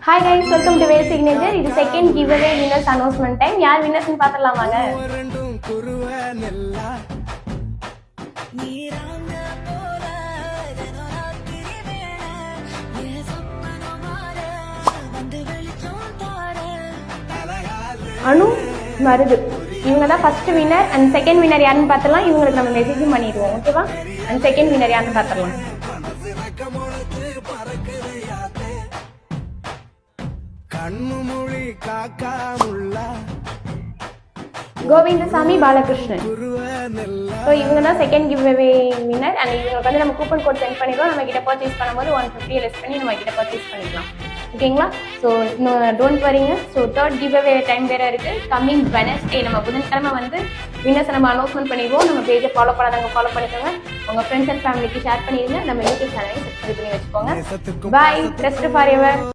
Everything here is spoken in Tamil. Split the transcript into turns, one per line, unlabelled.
Hi guys, welcome to Way Signature. This is second giveaway winners announcement time. யார் winners னு பார்த்தறலாம் வாங்க. அனு மருது இவங்க தான் first winner and second winner யாருன்னு பார்த்தறலாம். இவங்களுக்கு நம்ம மெசேஜ் பண்ணிடுவோம். ஓகேவா? அண்ட் செகண்ட் வின்னர் யாருன்னு பார்த்தறலாம்.
கண்ணுமொழி காக்காமுள்ள
கோவிந்தசாமி பாலகிருஷ்ணன். ஸோ இவங்க தான் second give away winner and இவங்களுக்கு வந்து நம்ம கூப்பன் கோட் சென்ட் பண்ணிடுவோம். நம்ம கிட்ட பர்ச்சேஸ் பண்ணும்போது 150 லெஸ் பண்ணி நம்ம கிட்ட பர்ச்சேஸ் பண்ணிக்கலாம். ஓகேங்களா? ஸோ டோன்ட் வரிங்க. So third give away time வேறு இருக்குது. கம்மிங் வெனஸ்டே நம்ம புதன்கிழமை வந்து வின்னர்ஸை நம்ம அனௌன்ஸ்மெண்ட் பண்ணிடுவோம். நம்ம பேஜை ஃபாலோ பண்ணாதவங்க ஃபாலோ பண்ணிக்கோங்க. உங்கள் ஃப்ரெண்ட்ஸ் அண்ட் ஃபேமிலிக்கு ஷேர் பண்ணிடுங்க. நம்ம யூடியூப் சேனலையும் சப்ஸ்கிரைப் பண்ணி வச்சுக்கோங்க. பாய். Best for ever.